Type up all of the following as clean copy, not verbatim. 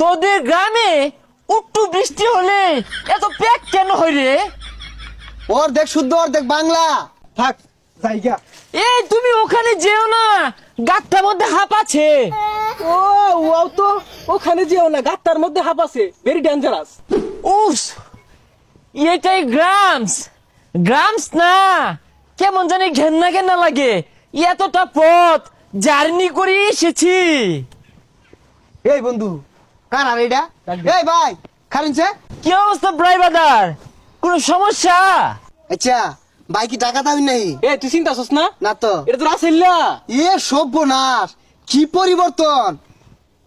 তোদের গ্রামে একটু বৃষ্টি হলে এত প্যাক কেন হয় রে? অর্ধেক শুদ্ধ অর্ধেক বাংলা। থাক জায়গা। এই তুমি ওখানে যেও না, গাছটার মধ্যে হাঁপ আছে। ও ও তো ওখানে যেও না, গাত্তার মধ্যে হাঁপ আছে, ভেরি ডেঞ্জারাস। উফ, এটাই গ্রামস। গ্রামস না, কেমন জানি ঘেন্না ঘেন্না লাগে। এতটা পথ জার্নি করে এসেছি। এই বন্ধু কার আর এটা? এই ভাই খারিনছে। কি অবস্থা ড্রাইভার? কোনো সমস্যা? আচ্ছা ভাই কি টাকা দাবি নাই? এ তুই চিন্তা করছ না? না তো। এটা তো রাসেল্লা। এ সর্বনাশ, কি পরিবর্তন,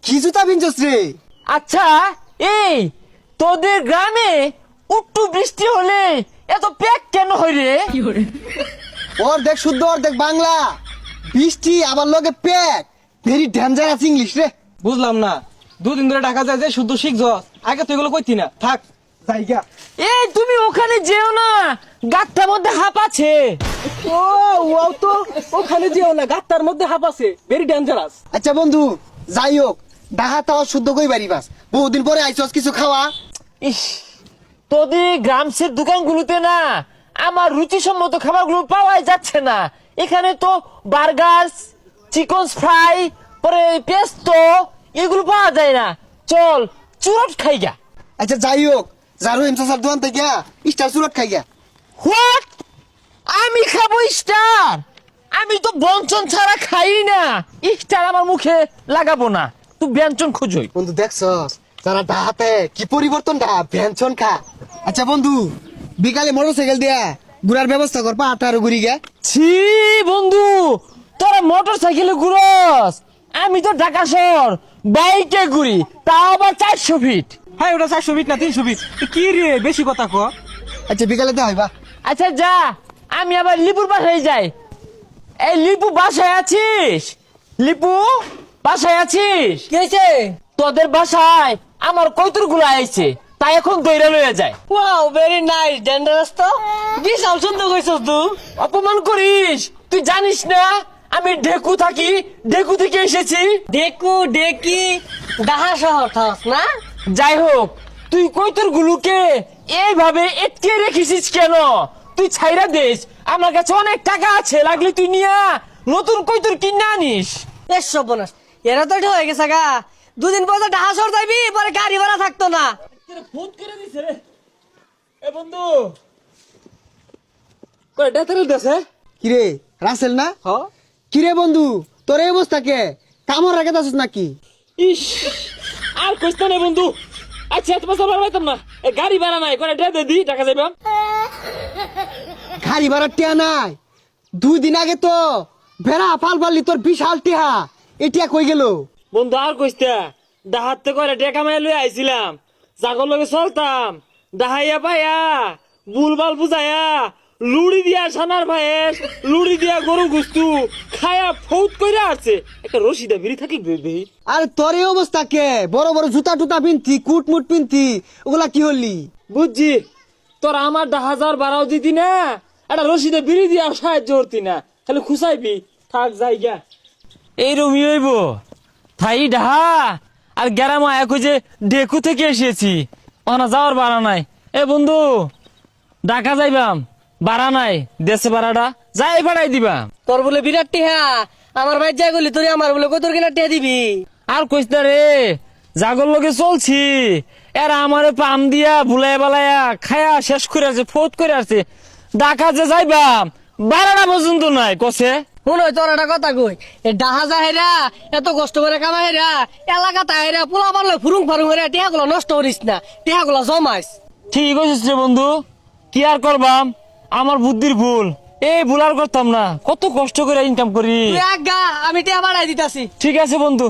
কি জুতা পিনছস রে? আচ্ছা, এই তোদের গ্রামে একটু বৃষ্টি হলে এত প্যাক কেন হয় রে? অর্ধেক শুদ্ধ অর্ধেক বাংলা, বৃষ্টি আবার লগে প্যাক, ভেরি ডেঞ্জারাস ইংলিশ রে। বুঝলাম না, দুদিন ধরে ঢাকা যায় যে শুদ্ধ শিখছ, আগে তো এগুলো কইতি না। থাক জায়গা। এই তুমি ওখানে যেও না, গাছটার মধ্যে হাঁপ আছে। ও ও তো ওখানে যেও না, গাত্তার মধ্যে হাঁপ আছে, ভেরি ডেঞ্জারাস। আচ্ছা বন্ধু যাই হোক, ডাহা তাও শুদ্ধ কই বাড়ি বাস, বহুদিন পরে আইছস, কিছু খাওয়া। ইস, তোদের গ্রামসের দোকানগুলোতে না আমার রুচিসম্মত খাবারগুলো পাওয়াই যাচ্ছে না। এখানে তো বার্গার, চিকেন ফ্রাই, পরে পেস্তো এগুলো পাওয়া যায় না। চল চুরট খাই গা। আচ্ছা যাই হোক, যারু এমসাসার দোকান থেকে স্টার সুরট খাই গা। হোয়াট? আমি খাবো স্টার? আমি তো ব্যঞ্জন ছাড়া খাই না। স্টার আমার মুখে লাগাবো না, তুই ব্যঞ্জন খুঁজোই। বন্ধু দেখছস যারা ডাহাতে কি পরিবর্তন, ডাহা ভ্যানছন খা। আচ্ছা বন্ধু বিকালে মোটরসাইকেল দিয়া ঘুরার ব্যবস্থা কর, পা আঠারো ঘুরি গে। ছি বন্ধু, তোরা মোটর সাইকেলে ঘুরস, আমি তো ঢাকা শহর বাইকে ঘুরি, তাও আবার 400 ফিট। হ্যাঁ ওটা 400 ফিট না 300 ফিট। কি রে বেশি কথা ক। আচ্ছা বিকালে দেওয়া হইবা। আচ্ছা যা, আমি আবার লিপুর বাসায় যাই। এই লিপু বাসায় আছিস? লিপু বাসায় আছিস? কি হয়েছে? তোদের বাসায় আমার কৈতুর গুলো আইছে, তাই এখন দইরা লয়ে যায়। ওয়াও, ভেরি নাইস, ডেঞ্জারাস তো। বিশাল সুন্দর কইছস তুই। অপমান করিস, তুই জানিস না আমি ঢেকু থাকি, ঢেকু থেকে এসেছি। দেখু দেখি ডাহা শহর থাস না? যাই হোক, তুই কৈতর গুলোকে এইভাবে এটকে রেখেছিস কেন? তুই ছাইরা দিস, আমার কাছে অনেক টাকা আছে, লাগলে তুই নিয়া নতুন কৈতর কিনে আনিস। এ সর্বনাশ, এরা তো এটা হয়ে গেছে গা। দুদিন পর তো ডাহা শহর যাইবি, পরে গাড়ি ভাড়া থাকতো না। ফোন করে দিছে রে। এ বন্ধু, কয় ডাক্তার দেশে? কিরে রাসেল না? হ কিরে বন্ধু তোর এই অবস্থা কে? কামড় রাখে যাচ্ছিস নাকি? ইস, আর কইস না বন্ধু। আচ্ছা তোমার সবার পাইতাম না, এ গাড়ি ভাড়া নাই, করে ড্রাইভ দি টাকা যাইবাম। গাড়ি ভাড়া টিয়া নাই? 2 দিন আগে তো ভেড়া ফাল ফাললি, তোর বিশাল টিহা, এটিয়া কই গেল? বন্ধু আর কইস্তা, ডাহাতে করে টেকা মাই লই আইছিলাম, জাগর লগে চলতাম, ডাহাইয়া পাইয়া বুলবাল বুঝাইয়া লুড়ি দিয়া সানার ভাইয়ের লুড়ি দিয়া গরু গুস্তু খায়া ফৌত কইরা আসছে। একটা রশিদা বিড়ি থাকি বেবি। আর তোর এই অবস্থা কে? বড় বড় জুতা টুতা পিনতি, কুট মুট পিনতি, ওগুলা কি হলি? বুঝছি, তোর আমার 10,000 বাড়াও দিতি না, একটা রশিদে বিড়ি দিয়া সাহায্য করতি না, খালি খুসাইবি। থাক যাইগা, এই রমি হইব থাই ডাহা আর গ্যারাম আয়া কই যে ডেকু থেকে এসেছি, ওনা যাওয়ার বাড়া নাই। এ বন্ধু, ঢাকা যাইবাম, বাড়া নাই, দেশে বাড়াটা যাই ভাড়াই দিবা। তোর বলে বিরাট টিহা, আমার ভাই যাই গলি তুই আমার বলে কত কিনা টিহা দিবি? আর কইস না রে, জাগর লগে চলছি, এরা আমারে পাম দিয়া ভুলাই বালাইয়া খায়া শেষ করে আছে, ফোত করে আছে। ঢাকা যে যাইবাম বাড়াটা পর্যন্ত নাই কসে। শুন তোর একটা কথা কই, এ ডাহা যাহেরা এত কষ্ট করে কামাইরা এলাকা তাহেরা পোলা পারলে ফুরুং ফারুং হইরা টিহা গুলো নষ্ট করিস না, টিহা গুলো জমাইস। ঠিক আছে রে বন্ধু, কি আর করবাম, আমার বুদ্ধির ভুল, এই ভুল আর করতাম না, কত কষ্ট করে ইনকাম করি। তুই আজ্ঞা, আমি টিহা বাড়াই দিতাছি। ঠিক আছে বন্ধু।